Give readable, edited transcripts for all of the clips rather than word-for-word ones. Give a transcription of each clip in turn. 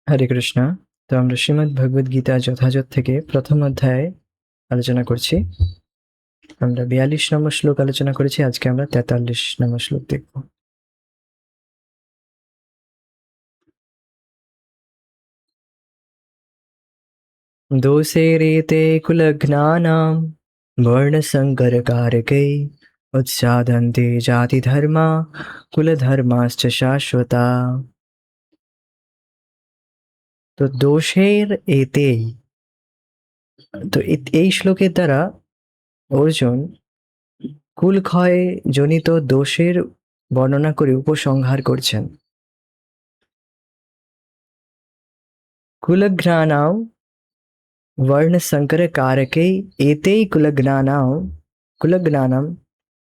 হরে কৃষ্ণ। তো আমরা শ্রীমদ্ ভগবদ গীতা যথাযথ থেকে প্রথম অধ্যায় আলোচনা করছি। আমরা 42 নম্বর শ্লোক আলোচনা করেছি, আজকে আমরা 43 নম্বর শ্লোক দেখব। দোষেরেতে কুলঘ্নানাম বর্ণসঙ্করকারকై উৎসাদন্তে জাতি ধর্মা কুলধর্মাশ্চ শাশ্বতা। তো দোষের এতেই, তো এই শ্লোকের দ্বারা অর্জুন কুলক্ষয় জনিত দোষের বর্ণনা করে উপসংহার করছেন। কুলঘ্নানাম वर्णसंकरकारकै एतै कुलघ्नानाम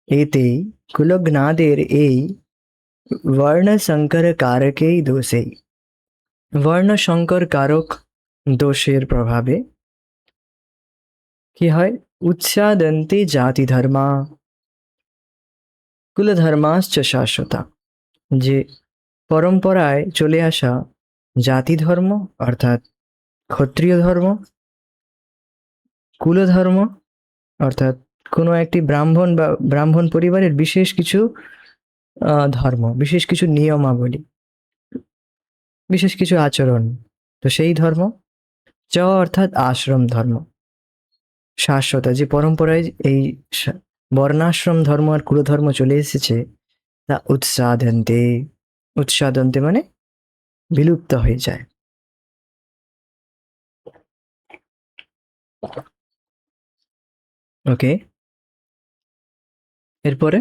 एतै कुलघ्नादेर এই বর্ণসংকরকারকেই দোষেই, বর্ণসংকর কারক দোষের প্রভাবে কি হয়? উচ্ছাদন্তে জাতি ধর্মা কুলধর্মাশ্চ শাশ্বতা, যে পরম্পরায় চলে আসা জাতি ধর্ম অর্থাৎ ক্ষত্রিয় ধর্ম, কুলধর্ম অর্থাৎ কোনো একটি ব্রাহ্মণ বা ব্রাহ্মণ পরিবারের বিশেষ কিছু ধর্ম, বিশেষ কিছু নিয়মাবলী, বিশেষ কিছু আচরণ, তো সেই ধর্ম। চ অর্থাৎ আশ্রম ধর্ম, শাশ্বতা, যে পরম্পরায় এই বর্ণাশ্রম ধর্ম আর কুলধর্ম চলে এসেছে, তা উৎসাদন্তে, উৎসাদন্তে মানে বিলুপ্ত হয়ে যায়। ওকে, এরপরে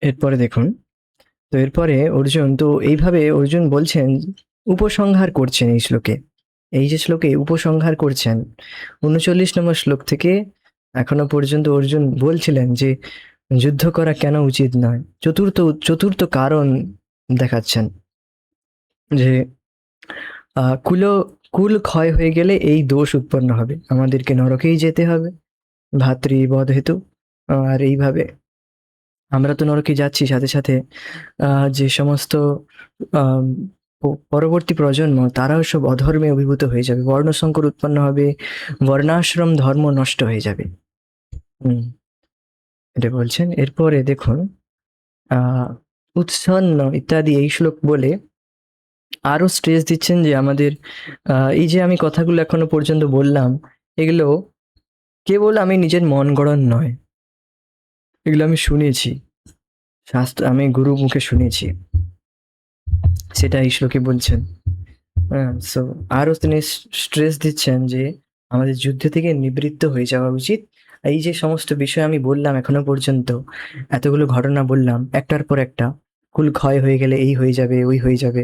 এরপরে দেখুন। তো এরপরে অর্জুন, তো এইভাবে অর্জুন বলছেন, উপসংহার করছেন এই শ্লোকে, এই যে শ্লোকে উপসংহার করছেন 39 নম্বর শ্লোক থেকে এখনো পর্যন্ত অর্জুন বলছিলেন যে যুদ্ধ করা কেন উচিত নয়। চতুর্থ কারণ দেখাচ্ছেন যে কুল কুল ক্ষয় হয়ে গেলে এই দোষ উৎপন্ন হবে, আমাদেরকে নরকেই যেতে হবে ভাতৃবধ হেতু। আর এইভাবে আমরা তো নরকে যাচ্ছি, সাথে সাথে যে সমস্ত পরবর্তী প্রজন্ম, তারাও সব অধর্মে অভিভূত হয়ে যাবে, বর্ণসংকর উৎপন্ন হবে, বর্ণাশ্রম ধর্ম নষ্ট হয়ে যাবে। এটা বলছেন। এরপরে দেখুন, উৎসন্ন ইত্যাদি এই শ্লোক বলে আরো স্ট্রেস দিচ্ছেন যে আমাদের এই যে আমি কথাগুলো এখনো পর্যন্ত বললাম, এগুলো কেবল আমি নিজের মন গড়ন নয়, এগুলো আমি শুনেছি, শাস্ত্র, আমি গুরু মুখে শুনেছি, সেটা এই শ্লোকে বলছেন। হ্যাঁ, সো আরো তিনি স্ট্রেস দিচ্ছেন যে আমাদের যুদ্ধ থেকে নিবৃত্ত হয়ে যাওয়া উচিত। এই যে সমস্ত বিষয় আমি বললাম এখনো পর্যন্ত, এতগুলো ঘটনা বললাম, একটার পর একটা, কুল ক্ষয় হয়ে গেলে এই হয়ে যাবে, ওই হয়ে যাবে,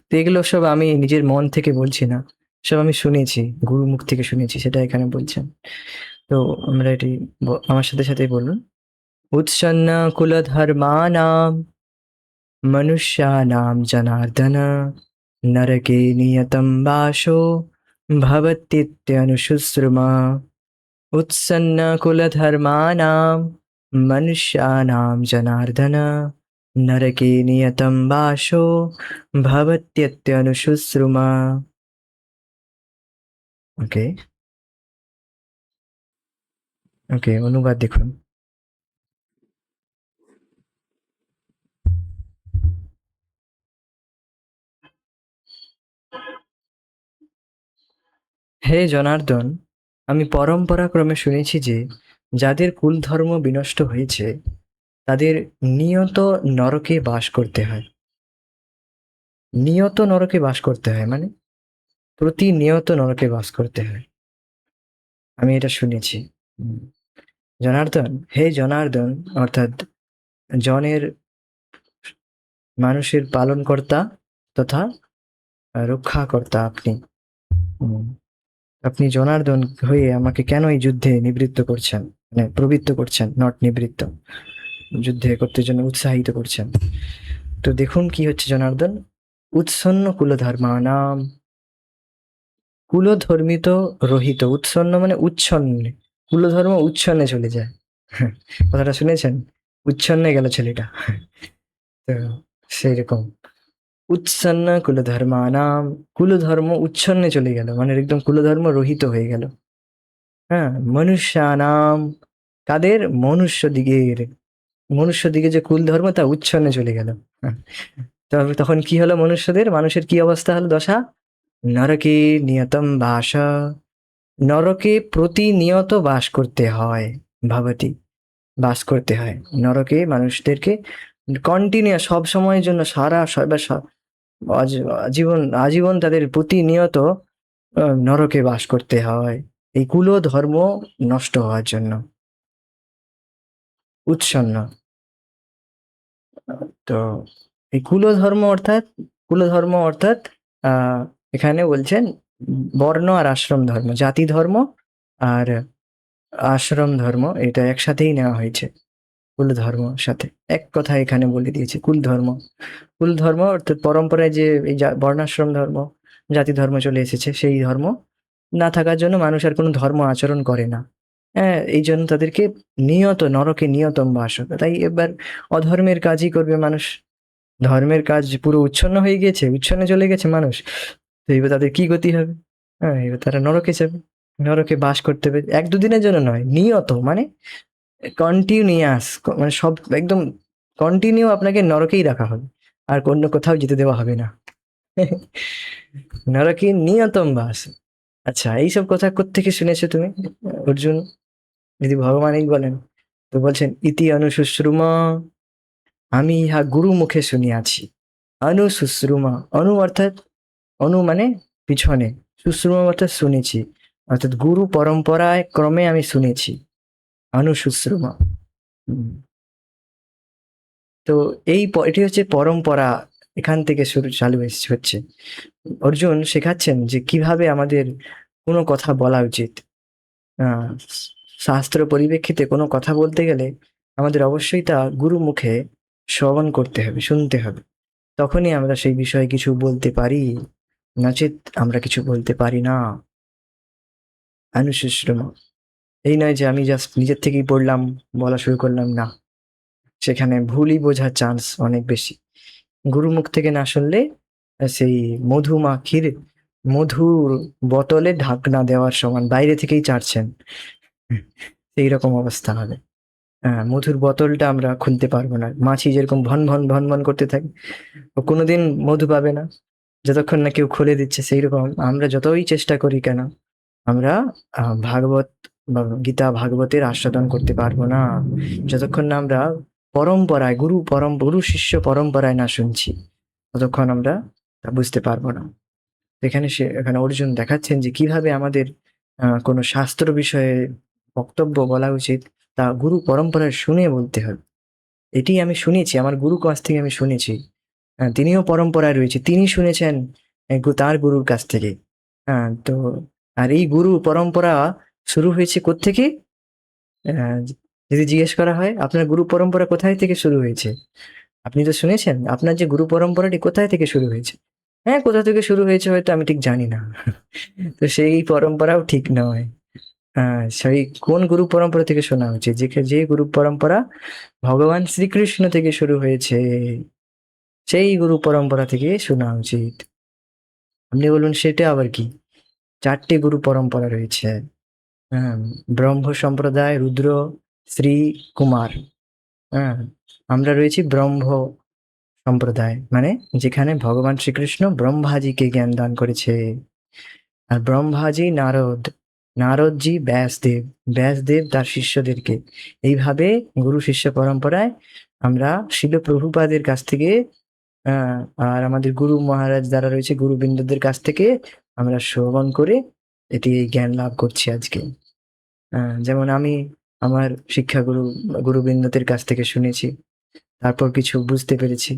তো এগুলো সব আমি নিজের মন থেকে বলছি না, সব আমি শুনেছি, গুরু মুখ থেকে শুনেছি, সেটা এখানে বলছেন। তো আমরা এটি আমার সাথে সাথেই বলুন। উৎসন্ন কুলধর্মানাম মনুষ্যানাম জনার্দন নরকে নিয়তম বাসো ভবতীত্যনুশুশ্রুমা। উৎসন্ন কুলধর্মানাম মনুষ্যানাম জনার্দন নরকে নিয়তম বাসো ভবত্যনুশুশ্রুমা। ওকে, ওকে, অনুবাদ দেখুন। হে জনার্দন, আমি পরম্পরাক্রমে শুনেছি যে যাদের কুল ধর্ম বিনষ্ট হয়েছে তাদের নিয়ত নরকে বাস করতে হয়। নিয়ত নরকে বাস করতে হয় মানে প্রতিনিয়ত নরকে বাস করতে হয়, আমি এটা শুনেছি। জনার্দন, হে জনার্দন অর্থাৎ জনের, মানুষের পালনকর্তা তথা রক্ষাকর্তা আপনি। আপনি জনার্দন হয়ে আমাকে কেন এই যুদ্ধে নিবৃত্ত করছেন, মানে প্রবৃত্ত করছেন, নট নিবৃত্ত, যুদ্ধে করতে জন্য উৎসাহিত করছেন। তো দেখুন কি হচ্ছে জনার্দন। উৎসন্ন কুলধর্মানাম, কুলধর্মিত রহিত, উৎসন্ন মানে উচ্ছন্নে, কুলধর্ম উচ্ছন্নে চলে যায়। কথাটা শুনেছেন? উচ্ছন্নে গেল ছেলেটা। তো সেই রকম উচ্ছন্ন কুলধর্মানাম, কুলধর্ম উচ্ছন্নে চলে গেল, মানে একদম কুলধর্ম রহিত হয়ে গেল। হ্যাঁ, মনুষ্যানাম, কাদের? মনুষ্য দিগের, মনুষ্য দিকে যে কুল ধর্ম তা উচ্ছন্নে চলে গেল। হ্যাঁ, তবে তখন কি হলো মনুষ্যদের, মানুষের কি অবস্থা হলো, দশা? নরকে নিয়তম বাস, নরকে প্রতিনিয়ত বাস করতে হয়। ভাবতি, বাস করতে হয় নরকে, মানুষদেরকে কন্টিনিউয়াস সব সময়ের জন্য, সারা আজীবন আজীবন তাদের প্রতিনিয়ত নরকে বাস করতে হয়, এই কুল ধর্ম নষ্ট হওয়ার জন্য। উচ্ছন্ন, তো এই কুলধর্ম অর্থাৎ এখানে বলছেন বর্ণ আর আশ্রম ধর্ম, জাতি ধর্ম আর আশ্রম ধর্ম, এটা একসাথেই নেওয়া হয়েছে কুল ধর্ম সাথে, এক কথা এখানে বলে দিয়েছে কুল ধর্ম। কুল ধর্ম অর্থাৎ পরম্পরায় যে এই বর্ণাশ্রম ধর্ম, জাতি ধর্ম চলে এসেছে, সেই ধর্ম না থাকার জন্য মানুষ আর কোনো ধর্ম আচরণ করে না। হ্যাঁ, এই জন্য তাদেরকে নিয়ত নরকে নিয়তম বাস হতো। তাই এবার অধর্মের কাজই করবে মানুষ, ধর্মের কাজ পুরো উচ্ছন্ন হয়ে গিয়েছে, উচ্ছন্নে চলে গেছে মানুষ, তো এবার তাদের কি গতি হবে? হ্যাঁ, এবার তারা নরকে যাবে, নরকে বাস করতে হবে, এক দুদিনের জন্য নয়, নিয়ত মানে কন্টিনিউয়াস, মানে সব একদম কন্টিনিউ আপনাকে নরকেই রাখা হবে, আর অন্য কোথাও যেতে দেওয়া হবে না। নরকে নিয়তম বাস। আচ্ছা, এইসব কথা কোত্থেকে শুনেছো তুমি, অর্জুন? যদি ভগবানই বলেন, তো বলছেন ইতি অনুশুশ্রুমা, আমি ইহা গুরু মুখে শুনিয়াছি। অনুশুশ্রুমা, অনু অর্থাৎ, অনু মানে পিছনে, শুশ্রুমা অর্থাৎ শুনেছি, অর্থাৎ গুরু পরম্পরায় ক্রমে আমি শুনেছি, অনুশুশ্রুমা। হুম, তো এটি হচ্ছে পরম্পরা, এখান থেকে শুরু চালু হচ্ছে। অর্জুন শেখাচ্ছেন যে কিভাবে আমাদের কোনো কথা বলা উচিত। আহ, শাস্ত্র পরিপ্রেক্ষিতে কোনো কথা বলতে গেলে আমাদের অবশ্যই তা গুরু মুখে শ্রবণ করতে হবে, শুনতে হবে, তখনই আমরা সেই বিষয়ে কিছু বলতে পারি, নচেৎ আমরা কিছু বলতে পারি না। অনুশীশ্রম, এই নয় যে আমি জাস্ট নিজের থেকেই পড়লাম, বলা শুরু করলাম, না, সেখানে ভুলই বোঝার চান্স অনেক বেশি। গুরুমুখ থেকে না শুনলে সেই মধুমাখির মধুর বোতলে ঢাকনা দেওয়ার সমান, বাইরে থেকেই চাটছেন, সেই রকম অবস্থা হবে। হ্যাঁ, মধুর বোতলটা আমরা খুলতে পারবো না, মাছি যেরকম ভন ভন ভন ভন করতে থাকে, ও কোনোদিন মধু পাবে না যতক্ষণ না কেউ খুলে দিচ্ছে। সেই রকম আমরা যতই চেষ্টা করি কেন, আমরা ভাগবত বা গীতা ভাগবতের আস্বাদন করতে পারবো না যতক্ষণ না আমরা পরম্পরায়, গুরু শিষ্য পরম্পরায় না শুনছি, ততক্ষণ আমরা তা বুঝতে পারবো না। এখানে অর্জুন দেখাচ্ছেন যে কিভাবে আমাদের কোনো শাস্ত্র বিষয়ে বক্তব্য বলা উচিত, তা গুরু পরম্পরায় শুনে বলতে হবে। এটি আমি শুনেছি, আমার গুরু কাছ থেকে আমি শুনেছি। তিনিও পরম্পরায় রয়েছে, তিনি শুনেছেন তার গুরুর কাছ থেকে। তো আর এই গুরু পরম্পরা শুরু হয়েছে কোত্থেকে? আহ, যদি জিজ্ঞেস করা হয় আপনার গুরু পরম্পরা কোথায় থেকে শুরু হয়েছে, আপনি তো শুনেছেন, আপনার যে গুরু পরম্পরাটি কোথায় থেকে শুরু হয়েছে? হ্যাঁ, কোথা থেকে শুরু হয়েছে হয়তো আমি ঠিক জানি না। তো সেই পরম্পরাও ঠিক নয়। সেই কোন গুরু পরম্পরা থেকে শোনা উচিত? যে গুরু পরম্পরা ভগবান শ্রীকৃষ্ণ থেকে শুরু হয়েছে, সেই গুরু পরম্পরা থেকে শোনা উচিত। আপনি বলুন সেটা আবার কি? ৪টে গুরু পরম্পরা রয়েছে। হ্যাঁ, ব্রহ্ম সম্প্রদায়, রুদ্র, শ্রী, কুমার। হ্যাঁ, আমরা রয়েছি ব্রহ্ম সম্প্রদায়, মানে যেখানে ভগবান শ্রীকৃষ্ণ ব্রহ্মাজিকে জ্ঞান দান করেছে। আর ব্রহ্মাজি নারদ, নারদজি ব্যাসদেব, ব্যাসদেব তার শিষ্যদেরকে। এইভাবে গুরু শিষ্য পরম্পরায় আমরা শিল প্রভুপাদের কাছ থেকে, আহ, আর আমাদের গুরু মহারাজ যারা রয়েছে গুরুবৃন্দদের কাছ থেকে আমরা শ্রবণ করে এটি জ্ঞান লাভ করছি আজকে। যেমন আমি আমার শিক্ষাগুরু গুরুবৃন্দদের কাছ থেকে শুনেছি, তারপর কিছু বুঝতে পেরেছি।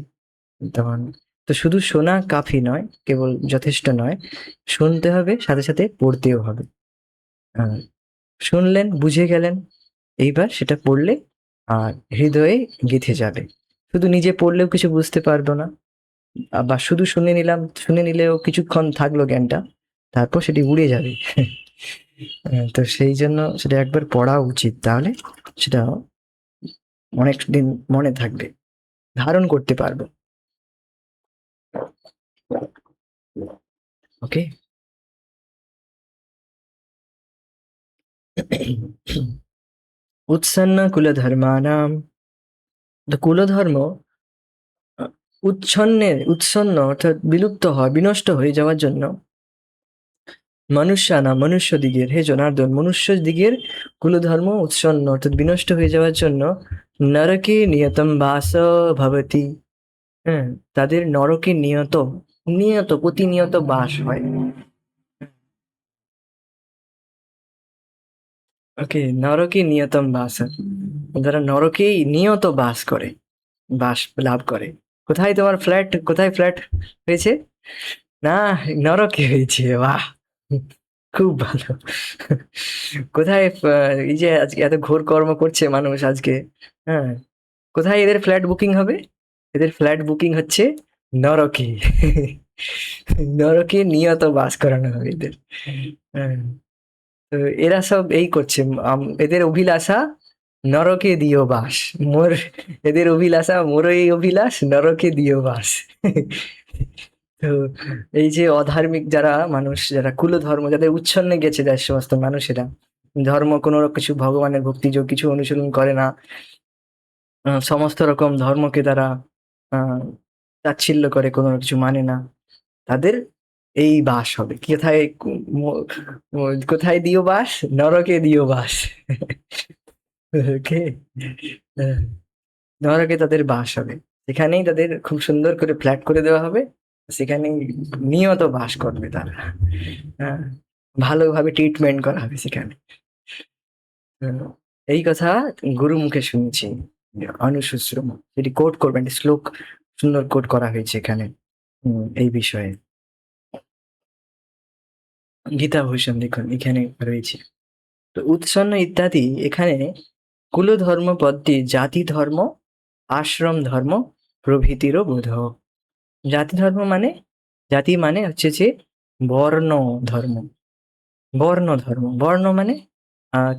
তখন তো শুধু শোনা কাফি নয়, কেবল যথেষ্ট নয়, শুনতে হবে, সাথে সাথে পড়তেও হবে। আহ, শুনলেন, বুঝে গেলেন, এইবার সেটা পড়লে আর হৃদয়ে গেঁথে যাবে। শুধু নিজে পড়লেও কিছু বুঝতে পারবো না, বা শুধু শুনে নিলাম, শুনে নিলেও কিছুক্ষণ থাকলো জ্ঞানটা, তারপর সেটি উড়ে যাবে। তো সেই জন্য সেটা একবার পড়া উচিত, তাহলে সেটা অনেক দিন মনে থাকবে, ধারণ করতে পারবো। ওকে। উৎসন্ন কুলধর্মানাম, তো কুলধর্ম উচ্ছন্ন অর্থাৎ বিলুপ্ত হয়, বিনষ্ট হয়ে যাওয়ার জন্য মনুষ্যানাম মনুষ্য দিগের, হে জনার্দন, মনুষ্য দিগের কুলধর্ম উচ্ছন্ন অর্থাৎ বিনষ্ট হয়ে যাওয়ার জন্য নরকে নিয়তম বাস ভবতি। হ্যাঁ, তাদের নরকে প্রতিনিয়ত বাস হয়। ওকে, নরকে নিয়তম বাস, তারা নরকেই নিয়ত বাস লাভ করে। কোথায় ফ্ল্যাট হয়েছে? না, নরকে হয়েছে। বাহ, খুব ভালো। কোথায় এই যে আজকে এত ঘোর কর্ম করছে মানুষ আজকে, হ্যাঁ, কোথায় এদের ফ্ল্যাট বুকিং হবে? এদের ফ্ল্যাট বুকিং হচ্ছে নরকে। নরকে নিয়ত বাস করানো হবে এদের। হ্যাঁ, তো এরা সব এই করছে, এদের অভিলাষা নরকে দিও বাস। মোর এদের অভিলাষা, মোরও এই অভিলাষ, নরকে দিও বাস। তো এই যে অধার্মিক যারা মানুষ, যারা কুলধর্ম, যাদের উচ্ছন্নে গেছে, যার সমস্ত মানুষেরা ধর্ম কোনো কিছু ভগবানের ভক্তিযোগ কিছু অনুশীলন করে না, সমস্ত রকম ধর্মকে তারা আহ তাচ্ছিল্য করে, কোনো কিছু মানে না, তাদের এই বাস হবে কোথায়? কোথায় দিও বাস? নরকে দিও বাস। ওকে, নরকে তাদের বাস হবে, সেখানেই তাদের খুব সুন্দর করে ফ্ল্যাট করে দেওয়া হবে, সেখানেই নিয়ত বাস করবে তারা। হ্যাঁ, ভালোভাবে ট্রিটমেন্ট করা হবে সেখানে। হুম, এই কথা গুরু মুখে শুনেছি, অনুশুশ্রুম, যেটি কোট করবেন, শ্লোক সুন্দর কোট করা হয়েছে এখানে এই বিষয়ে। গীতা ভূষণ দেখুন এখানে রয়েছে। তো উৎসন্ন ইত্যাদি এখানে কুলধর্ম পদটি জাতি ধর্ম, আশ্রম ধর্ম প্রভৃতিরও বোধক। জাতি ধর্ম মানে, জাতি মানে হচ্ছে যে বর্ণ ধর্ম। বর্ণ মানে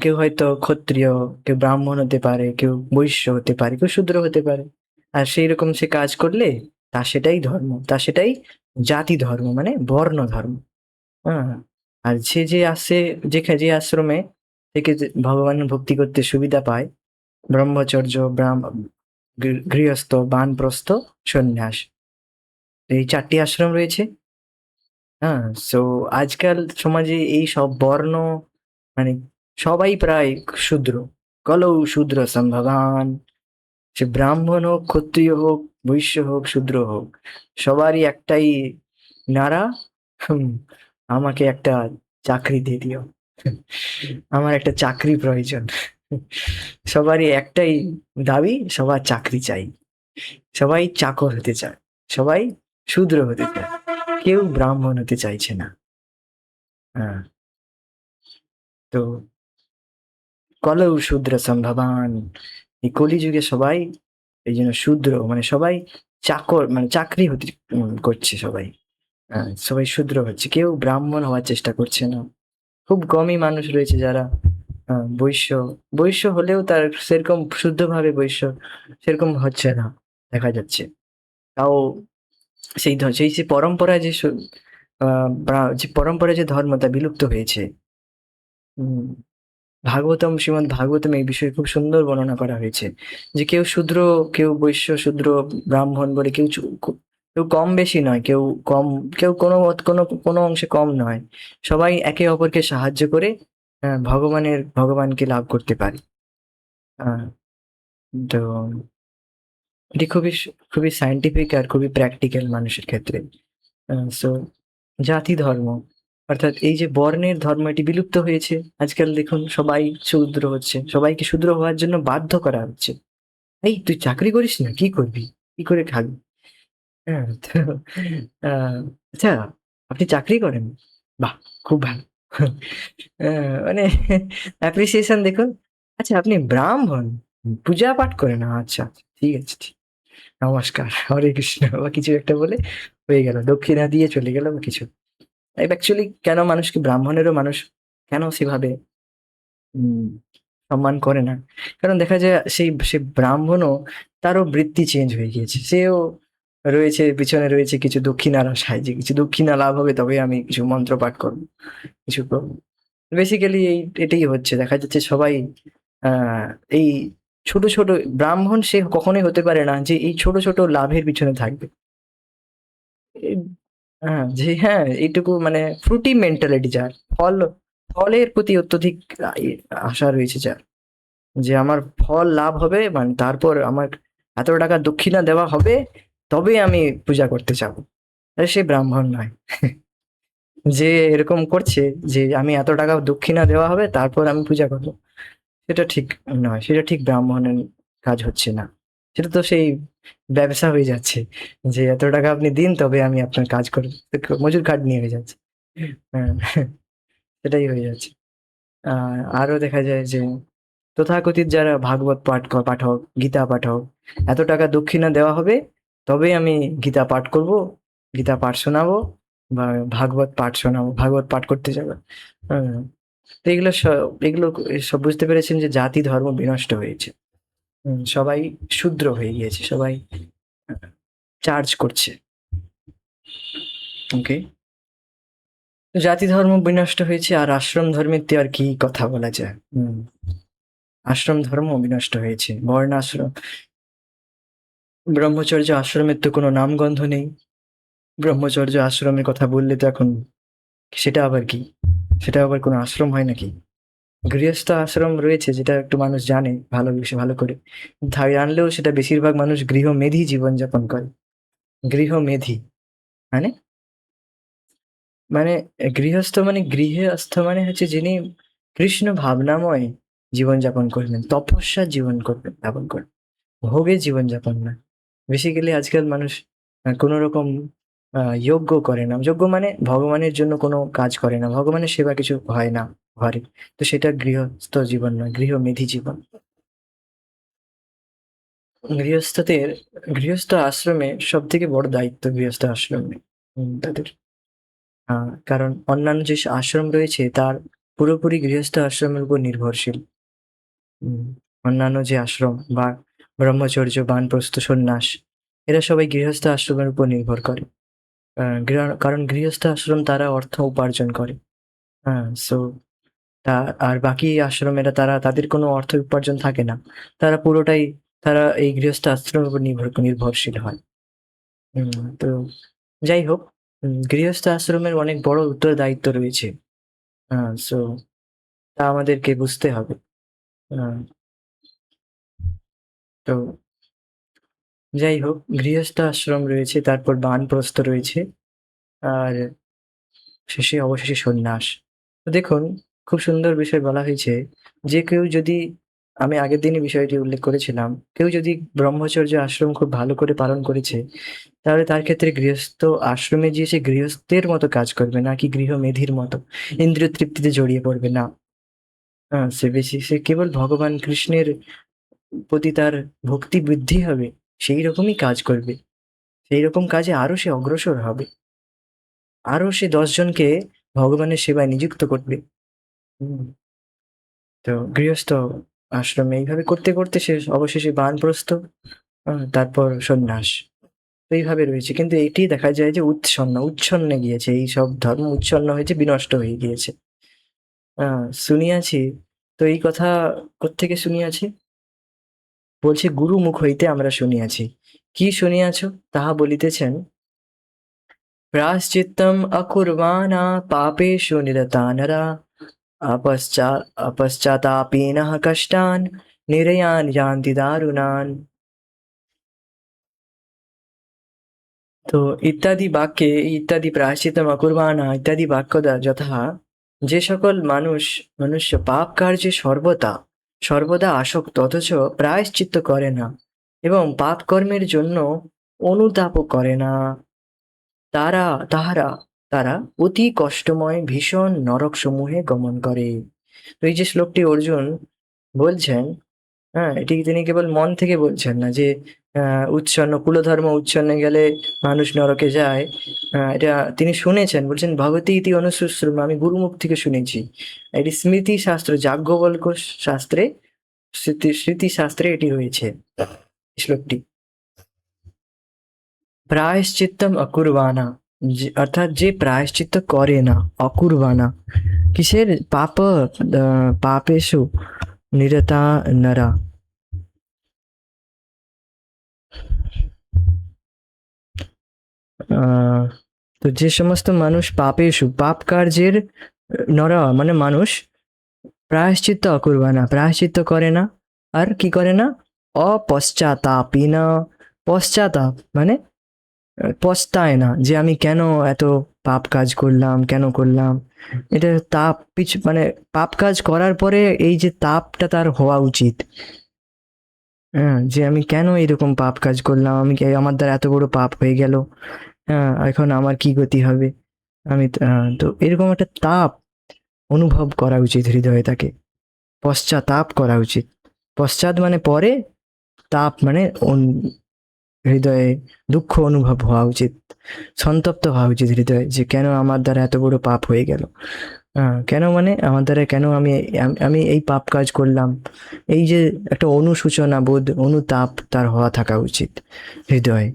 কেউ হয়তো ক্ষত্রিয়, কেউ ব্রাহ্মণ হতে পারে, কেউ বৈশ্য হতে পারে, কেউ শূদ্র হতে পারে। আর সেই রকম সে কাজ করলে তা সেটাই ধর্ম, তা সেটাই জাতি ধর্ম, মানে বর্ণ ধর্ম। হ্যাঁ, আর সে যে আসে, যে আশ্রমে থেকে যে ভগবানের ভক্তি করতে সুবিধা পায়, ব্রহ্মচর্য, গৃহস্থ, বানপ্রস্থ, সন্ন্যাস, এই 4টি আশ্রম রয়েছে। হ্যাঁ, সো আজকাল সমাজে এই সব বর্ণ মানে সবাই প্রায় শূদ্র। কলৌ শূদ্র সম্ভবান, সে ব্রাহ্মণ হোক, ক্ষত্রিয় হোক, বৈশ্য হোক, শূদ্র হোক, সবারই একটাই নাড়া, হুম, আমাকে একটা চাকরি দিয়ে দিও। আমার একটা চাকরি প্রয়োজন। সবারই একটাই দাবি, সবার চাকরি চাই, সবাই চাকর হতে চায়, সবাই শূদ্র হতে চায়, কেউ ব্রাহ্মণ হতে চাইছে না। হ্যাঁ, তো কলৌ শূদ্র সম্ভবান, এই কলিযুগে সবাই এই জন্য শূদ্র, মানে সবাই চাকর, মানে চাকরি হতে করছে সবাই। হ্যাঁ, সবাই শূদ্র হচ্ছে, কেউ ব্রাহ্মণ হওয়ার চেষ্টা করছে না। খুব কমই মানুষ রয়েছে যারা বৈশ্য, বৈশ্য হলেও তার সেরকম শুদ্ধভাবে বৈশ্য সেরকম হচ্ছে না, দেখা যাচ্ছে। তাও সেই যে পরম্পরায় যে যে পরম্পরায় যে ধর্ম তা বিলুপ্ত হয়েছে। উম, শ্রীমদ ভাগবতম এই বিষয়ে খুব সুন্দর বর্ণনা করা হয়েছে, যে কেউ শূদ্র, কেউ বৈশ্য, শূদ্র, ব্রাহ্মণ বলে কেউ কম বেশি নয়, কেউ কম, কেউ কোনো অংশে কম নয়। সবাই একে অপরকে সাহায্য করে ভগবানকে লাভ করতে পারে। আহ, তো এটি খুবই সায়েন্টিফিক আর খুবই প্র্যাকটিক্যাল মানুষের ক্ষেত্রে। সো জাতি ধর্ম অর্থাৎ এই যে বর্ণের ধর্ম, এটি বিলুপ্ত হয়েছে। আজকাল দেখুন সবাই শূদ্র হচ্ছে, সবাইকে শূদ্র হওয়ার জন্য বাধ্য করা হচ্ছে। এই তুই চাকরি করিস না, কি করবি, কি করে খাবি? হ্যাঁ, তো আহ, আচ্ছা, আপনি চাকরি করেন? বাহ, খুব ভালো। মানে অ্যাপ্রিসিয়েশন দেখুন। আচ্ছা, আপনি ব্রাহ্মণ, পূজা পাঠ করেন? আচ্ছা আচ্ছা, ঠিক আছে, ঠিক, নমস্কার, হরে কৃষ্ণ বা কিছু একটা বলে হয়ে গেল, দক্ষিণা দিয়ে চলে গেল বা কিছু। অ্যাকচুয়ালি কেন মানুষকে, ব্রাহ্মণেরও মানুষ কেন সেভাবে উম, সম্মান করে না? কারণ দেখা যায় সে ব্রাহ্মণও, তারও বৃত্তি চেঞ্জ হয়ে গিয়েছে, সেও রয়েছে, পিছনে রয়েছে কিছু দক্ষিণার আশায়, যে কিছু দক্ষিণা লাভ হবে তবে আমি কিছু মন্ত্র পাঠ করবো, কিছু করবো। বেসিক্যালি এটাই হচ্ছে, দেখা যাচ্ছে সবাই আহ, এই ছোট ছোট ব্রাহ্মণ সে কখনোই হতে পারে না যে এই ছোট ছোট লাভের পিছনে থাকবে। এই- হ্যাঁ, যে হ্যাঁ এইটুকু মানে ফ্রুটি মেন্টালিটি যার, ফল ফলের প্রতি অত্যধিক আশা রয়েছে যার, যে আমার ফল লাভ হবে, মানে তারপর আমার এত টাকা দক্ষিণা দেওয়া হবে তবে আমি পূজা করতে যাবো। আরে সে ব্রাহ্মণ নয়। যে এরকম করছে যে আমি এত টাকা দক্ষিণা দেওয়া হবে তারপর আমি পূজা করবো, সেটা ঠিক নয়, সেটা ঠিক ব্রাহ্মণের কাজ হচ্ছে না। সেটা তো সেই ব্যবসা হয়ে যাচ্ছে, যে এত টাকা আপনি দিন তবে আমি আপনার কাজ করবো, তো মজুর কার্ড নিয়ে হয়ে যাচ্ছে। হ্যাঁ, সেটাই হয়ে যাচ্ছে। আরো দেখা যায় যে তথাকথিত যারা ভাগবত পাঠক, গীতা পাঠক, এত টাকা দক্ষিণা দেওয়া হবে তবেই আমি গীতা পাঠ করব, গীতা পাঠ শোনাবো, বা ভাগবত পাঠ শোনাবো, ভাগবত পাঠ করতে যাবো। হ্যাঁ, তো এগুলো সব বুঝতে পেরেছেন যে জাতি ধর্ম বিনষ্ট হয়েছে। সবাই শূদ্র হয়ে গিয়েছে, সবাই চার্জ করছে। ওকে, জাতি ধর্ম বিনষ্ট হয়েছে, আর আশ্রম ধর্মের তো আর কি কথা বলা যায়। আশ্রম ধর্ম বিনষ্ট হয়েছে, বর্ণাশ্রম, ব্রহ্মচর্য আশ্রমের তো কোনো নামগন্ধ নেই। ব্রহ্মচর্য আশ্রমের কথা বললে তো এখন সেটা আবার কি, সেটা আবার কোনো আশ্রম হয় নাকি? গৃহস্থ আশ্রম রয়েছে যেটা একটু মানুষ জানে ভালো, বেশি ভালো করে, জানলেও সেটা বেশিরভাগ মানুষ গৃহমেধী জীবনযাপন করে। গৃহমেধী মানে, মানে গৃহস্থ মানে, গৃহস্থ মানে হচ্ছে যিনি কৃষ্ণ ভাবনাময় জীবনযাপন করবেন, তপস্যার জীবন করবেন, যাপন করবেন, ভোগে জীবনযাপন না। বেসিক্যালি আজকাল মানুষ কোনো রকম যজ্ঞ করে না, যজ্ঞ মানে ভগবানের জন্য কোনো কাজ করে না, ভগবানের সেবা কিছু হয় না ঘরে, তো সেটা গৃহস্থ জীবন নয়, গৃহমেধী জীবন। গৃহস্থদের, গৃহস্থ আশ্রমে সব থেকে বড় দায়িত্ব গৃহস্থ আশ্রমে তাদের, কারণ অন্যান্য যে আশ্রম রয়েছে তার পুরোপুরি গৃহস্থ আশ্রমের উপর নির্ভরশীল। উম, অন্যান্য যে আশ্রম বা ব্রহ্মচর্য, বানপ্রস্থ, সন্ন্যাস, এরা সবাই গৃহস্থ আশ্রমের উপর নির্ভর করে। কারণ গৃহস্থ আশ্রম তারা অর্থ উপার্জন করে। হ্যাঁ, সো তা আর বাকি আশ্রমেরা তারা, তাদের কোনো অর্থ উপার্জন থাকে না, তারা পুরোটাই, তারা এই গৃহস্থ আশ্রমের উপর নির্ভরশীল হয়। তো যাই হোক, গৃহস্থ আশ্রমের অনেক বড় উত্তরদায়িত্ব রয়েছে। সো তা আমাদেরকে বুঝতে হবে। আহ, তো যাই হোক, গৃহস্থ আশ্রম রয়েছে, তারপর বানপ্রস্থ রয়েছে, আর শেষে অবশেষে সন্ন্যাস। তো দেখুন, খুব সুন্দর বিষয় বলা হয়েছে, যে কেউ যদি, আমি আগের দিনই বিষয়টি উল্লেখ করেছিলাম, কেউ যদি ব্রহ্মচর্য আশ্রম খুব ভালো করে পালন করেছে, তাহলে তার ক্ষেত্রে গৃহস্থ আশ্রমে গিয়ে সে গৃহস্থের মতো কাজ করবে না, কি গৃহমেধির মতো ইন্দ্রিয় তৃপ্তিতে জড়িয়ে পড়বে না। সে বেশি, সে কেবল ভগবান কৃষ্ণের প্রতি তার ভক্তি বৃদ্ধি হবে, সেই রকমই কাজ করবে, সেই রকম কাজে আরো সে অগ্রসর হবে, আরো সে 10 জনকে ভগবানের সেবায় নিযুক্ত করবে। হুম, তো গৃহস্থ আশ্রমে এইভাবে করতে করতে সে অবশেষে বানপ্রস্থ, তারপর সন্ন্যাস, তো এইভাবে রয়েছে। কিন্তু এটি দেখা যায় যে উচ্ছন্নে গিয়েছে, এই সব ধর্ম উচ্ছন্ন হয়েছে, বিনষ্ট হয়ে গিয়েছে। শুনিয়াছি, তো এই কথা কোত্থেকে শুনিয়াছি? বলছে গুরু মুখ হইতে আমরা শুনিয়াছি। কি শুনিয়াছ? তাহা বলিতেছেন, प्रायश्चित्तम् अकुर्वाणा पापेषु निरता नरा अपश्चा अपश्चातापिनः कष्टान् निरयान् यान्ति दारुणान्। তো ইত্যাদি বাক্যে, ইত্যাদি প্রায়শ্চিত্তম অকুর্বাণা ইত্যাদি বাক্য যথা, যে সকল মনুষ্য পাপ কার্যে সর্বদা সর্বদা আসক্ত অথচ প্রায়শ্চিত্ত করে না এবং পাপ কর্মের জন্য অনুতাপও করে না, তারা তাহারা তারা অতি কষ্টময় ভীষণ নরকসমূহে গমন করে। তো এই যে শ্লোকটি অর্জুন বলছেন, এটি তিনি কেবল মন থেকে বলছেন না যে উচ্ছন্ন কুলধর্ম উচ্ছন্নে গেলে মানুষ নরকে যায়। এটা তিনি শুনেছেন, বলছেন ভগবতী ইতি অনুশুশ্রুম, আমি গুরুমুখ থেকে শুনেছি। এটি স্মৃতি শাস্ত্র, যাজ্ঞবল্ক্য শাস্ত্রে, স্মৃতি শাস্ত্রে এটি রয়েছে, শ্লোকটি। প্রায়শ্চিত্তম অকুর্বাণা, অর্থাৎ যে প্রায়শ্চিত্ত করে না, অকুর্বাণা কিসের, পাপেষু নিরতা নরা। আহ, তো যে সমস্ত মানুষ পাপেষু, পাপ কার্যের, নরা মানে মানুষ, প্রায়শ্চিত্ত অকুর্বাণা প্রায়শ্চিত্ত করে না, আর কি করে না, অপশ্চাতাপী না, পশ্চাতাপ মানে পস্তায় না যে আমি কেন এত পাপ কাজ করলাম, কেন করলাম। এটা তাপ পিছু মানে পাপ কাজ করার পরে এই যে তাপটা তার হওয়া উচিত। হ্যাঁ, যে আমি কেন এরকম পাপ কাজ করলাম, আমি আমার দ্বারা এত বড় পাপ হয়ে গেল, হ্যাঁ এখন আমার কি গতি হবে। তো এরকম একটা তাপ অনুভব করা উচিত হৃদয়ে তাকে, পশ্চাতাপ করা উচিত। পশ্চাৎ মানে পরে, তাপ মানে হৃদয়ে দুঃখ অনুভব হওয়া উচিত, সন্তপ্ত হওয়া উচিত হৃদয়ে, যে কেন আমার দ্বারা এত বড় পাপ হয়ে গেল। কেন মানে আমার দ্বারা কেন আমি এই পাপ কাজ করলাম, এই যে একটা অনুশোচনা বোধ, অনুতাপ তার হওয়া থাকা উচিত হৃদয়ে।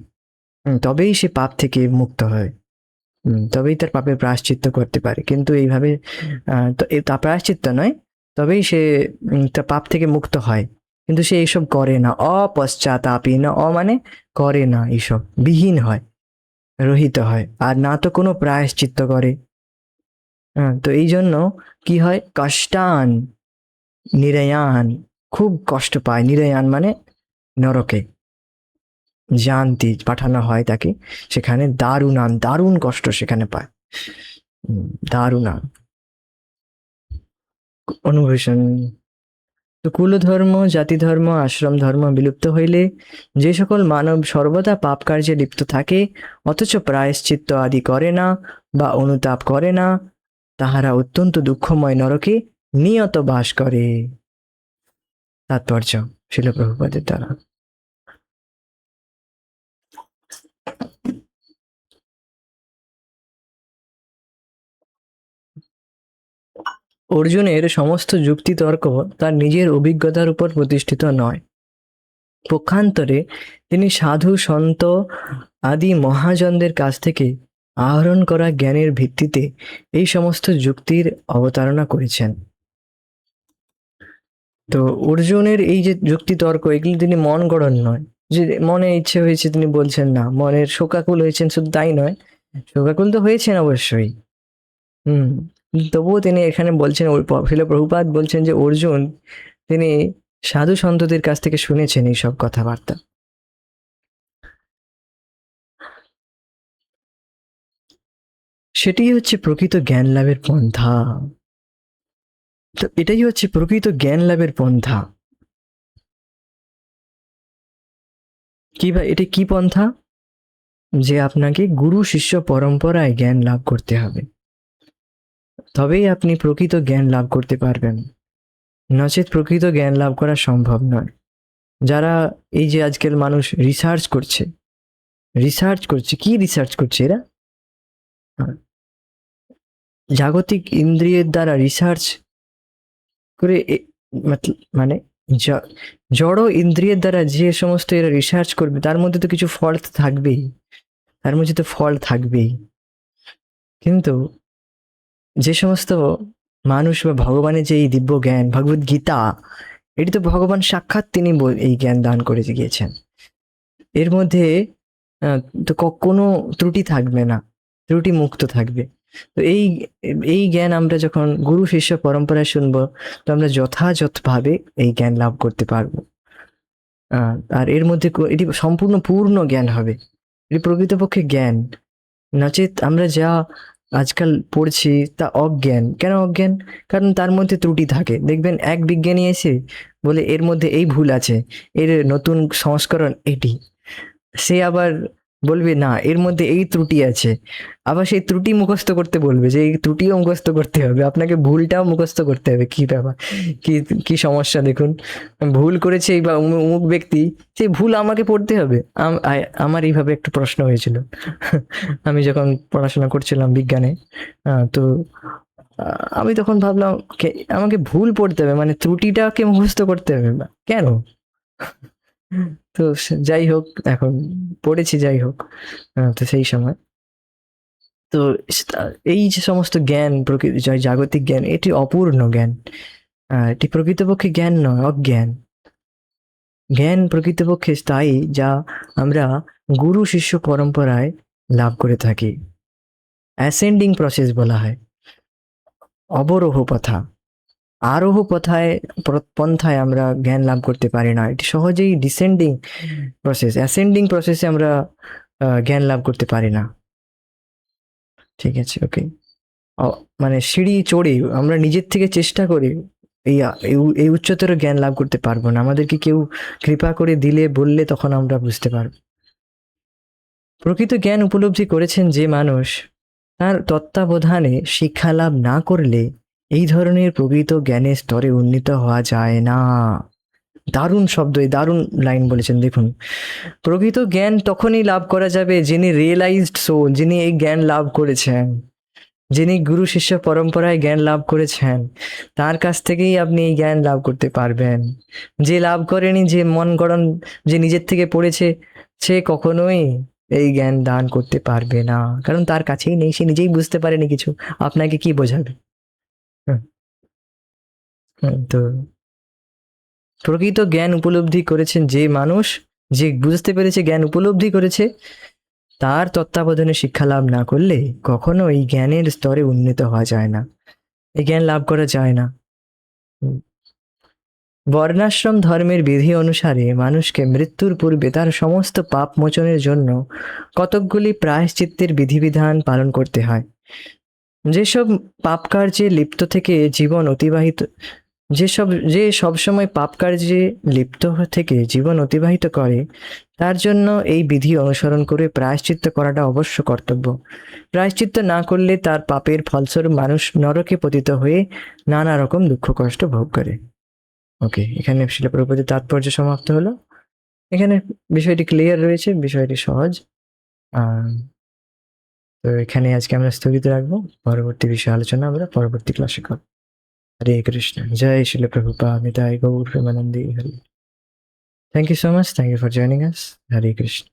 তবেই সে পাপ থেকে মুক্ত হয়। তবেই তার পাপের প্রায়শ্চিত্ত করতে পারে। কিন্তু এইভাবে তো তা প্রায়শ্চিত্ত নয়, তবেই সে তার পাপ থেকে মুক্ত হয়। কিন্তু সে এইসব করে না, অপশ্চাতাপী না, মানে করে না, এইসব বিহীন হয়, রহিত হয়, আর না তো কোনো প্রায়শ্চিত্ত করে। তো এই জন্য কি হয়, কষ্টান নিরয়ান, খুব কষ্ট পায়, নিরয়ান মানে নরকে জানতি পাঠানো হয় তাকে, সেখানে দারুণান, দারুণ কষ্ট সেখানে পায়। দারুণান অনুভূষণ। তো কুলধর্ম, জাতিধর্ম, আশ্রম ধর্ম বিলুপ্ত হইলে যে সকল মানব সর্বদা পাপ কার্যে লিপ্ত থাকে, অথচ প্রায়শ্চিত্ত আদি করে না বা অনুতাপ করে না, তাহারা অত্যন্ত দুঃখময় নরকে নিয়ত বাস করে। তাৎপর্য শিল প্রভুপাদের দ্বারা। অর্জুনের সমস্ত যুক্তিতর্ক তার নিজের অভিজ্ঞতার উপর প্রতিষ্ঠিত নয়। পক্ষান্তরে তিনি সাধু সন্ত আদি মহাজনদের কাছ থেকে আহরণ করা জ্ঞানের ভিত্তিতে এই সমস্ত যুক্তির অবতারণা করেছেন। তো অর্জুনের এই যে যুক্তিতর্ক, এগুলি তিনি মন গড়ন নয়, যে মনে ইচ্ছে হয়েছে তিনি বলছেন না, মনের শোকাকুল হয়েছেন, শুধু তাই নয়, শোকাকুল তো হয়েছেন অবশ্যই। হুম, তবুও তিনি এখানে বলছেন, শিল প্রভুপাদ বলছেন যে অর্জুন তিনি সাধু সন্তদের কাছ থেকে শুনেছেন এইসব কথাবার্তা। সেটাই হচ্ছে প্রকৃত জ্ঞান লাভের পন্থা। তো এটাই হচ্ছে প্রকৃত জ্ঞান লাভের পন্থা। কি ভাই, এটা কি পন্থা? যে আপনাকে গুরু শিষ্য পরম্পরায় জ্ঞান লাভ করতে হবে, তবেই আপনি প্রকৃত জ্ঞান লাভ করতে পারবেন, নচেত প্রকৃত জ্ঞান লাভ করা সম্ভব নয়। যারা এই যে আজকাল মানুষ রিসার্চ করছে, কি রিসার্চ করছে এরা? জাগতিক ইন্দ্রিয়ের দ্বারা রিসার্চ করে মানে জড় ইন্দ্রিয়ের দ্বারা যে সমস্ত এরা রিসার্চ করবে, তার মধ্যে তো কিছু ফল থাকবেই, তার মধ্যে তো ফল থাকবেই। কিন্তু যে সমস্ত মানুষ বা ভগবানের যে এই দিব্য জ্ঞান, ভগবদ গীতা, এটি তো ভগবান সাক্ষাৎ তিনি এই জ্ঞান দান করে গিয়েছেন। এর মধ্যে তো কোনো ত্রুটি থাকবে না, ত্রুটি মুক্ত থাকবে। তো এই জ্ঞান আমরা যখন গুরু শিষ্য পরম্পরায় শুনবো, তো আমরা যথাযথভাবে এই জ্ঞান লাভ করতে পারবো। আর এর মধ্যে এটি সম্পূর্ণ পূর্ণ জ্ঞান হবে, এটি প্রকৃতপক্ষে জ্ঞান। নচেত আমরা যা আজকাল পড়ছি তা অজ্ঞান। কেন অজ্ঞান? কারণ তার মধ্যে ত্রুটি থাকে। দেখবেন এক বিজ্ঞানী এসে বলে এর মধ্যে এই ভুল আছে, এর নতুন সংস্করণ এটি। সে আবার বলবে না এর মধ্যে এই ত্রুটি আছে, আবার সেই ত্রুটি মুখস্থ করতে বলবে যে এই ত্রুটিও মুখস্থ করতে হবে, আপনাকে ভুলটাও মুখস্থ করতে হবে। কি ব্যাপার, কি কি সমস্যা দেখুন, ভুল করেছে বা অমুক ব্যক্তি, সেই ভুল আমাকে পড়তে হবে। আমার এইভাবে একটু প্রশ্ন হয়েছিল আমি যখন পড়াশোনা করছিলাম বিজ্ঞানে। তো আমি তখন ভাবলাম আমাকে ভুল পড়তে হবে, মানে ত্রুটিটাকে মুখস্থ করতে হবে, কেন? তো যাই হোক, এখন পড়েছি যাই হোক। তো সেই সময় তো এই যে সমস্ত জ্ঞান প্রকৃতি জাগতিক জ্ঞান, এটি অপূর্ণ জ্ঞান। এটি প্রকৃতপক্ষে জ্ঞান নয়, অজ্ঞান। জ্ঞান প্রকৃতপক্ষে স্থায়ী, যা আমরা গুরু শিষ্য পরম্পরায় লাভ করে থাকি। অ্যাসেন্ডিং প্রসেস বলা হয়, অবরোহ পথা। আরোহ পথায় পন্থায় আমরা জ্ঞান লাভ করতে পারি না, এটি সহজেই ডিসেন্ডিং প্রসেস। অ্যাসেন্ডিং প্রসেসে আমরা জ্ঞান লাভ করতে পারি না। ঠিক আছে, ওকে। মানে সিঁড়ি চড়ে আমরা নিজের থেকে চেষ্টা করে এই এই উচ্চতর জ্ঞান লাভ করতে পারবো না, আমাদেরকে কেউ কৃপা করে দিলে বললে তখন আমরা বুঝতে পারবো। প্রকৃত জ্ঞান উপলব্ধি করেছেন যে মানুষ, তার তত্ত্বাবধানে শিক্ষা লাভ না করলে এই ধরনের প্রকৃত জ্ঞানের স্তরে উন্নীত হওয়া যায় না। দারুণ শব্দ, এই দারুণ লাইন বলেছেন, দেখুন। প্রকৃত জ্ঞান তখনই লাভ করা যাবে যিনি রিয়েলাইজড সোল, যিনি এই জ্ঞান লাভ করেছেন, যিনি গুরু শিষ্য পরম্পরায় জ্ঞান লাভ করেছেন, তার কাছ থেকেই আপনি এই জ্ঞান লাভ করতে পারবেন। যে লাভ করেনি, যে মন গড়ন, যে নিজের থেকে পড়েছে, সে কখনোই এই জ্ঞান দান করতে পারবে না, কারণ তার কাছেই নেই, সে নিজেই বুঝতে পারেনি কিছু, আপনাকে কি বোঝাবে? হুম, তো প্রকৃত জ্ঞান উপলব্ধি করেছেন যে মানুষ, যে বুঝতে পেরেছে, জ্ঞান উপলব্ধি করেছে, তার তত্ত্বাবধানে শিক্ষা লাভ না করলে কখনো এই জ্ঞানের স্তরে উন্নীত হওয়া যায় না, এই জ্ঞান লাভ করা যায় না। বর্ণাশ্রম ধর্মের বিধি অনুসারে মানুষকে মৃত্যুর পূর্বে তার সমস্ত পাপ মোচনের জন্য কতকগুলি প্রায়শ্চিত্তের বিধিবিধান পালন করতে হয়। যেসব পাপ কার্যে লিপ্ত থেকে জীবন অতিবাহিত যে সবসময় পাপ কার্যে লিপ্ত থেকে জীবন অতিবাহিত করে, তার জন্য এই বিধি অনুসরণ করে প্রায়শ্চিত্ত করাটা অবশ্য কর্তব্য। প্রায়শ্চিত্ত না করলে তার পাপের ফলস্বরূপ মানুষ নরকে পতিত হয়ে নানা রকম দুঃখ কষ্ট ভোগ করে। ওকে, এখানে শিলা প্রভুপাদের তাৎপর্য সমাপ্ত হলো। এখানে বিষয়টি ক্লিয়ার রয়েছে, বিষয়টি সহজ। তো এখানে আজকে আমরা স্থগিত রাখবো, পরবর্তী বিষয়ে আলোচনা আমরা পরবর্তী ক্লাসে করব। হরে কৃষ্ণ, জয় শিলা প্রভুপাদ, নিতাই গৌর প্রেমানন্দে Hari. Thank you so much, thank you for joining us. Hare Krishna.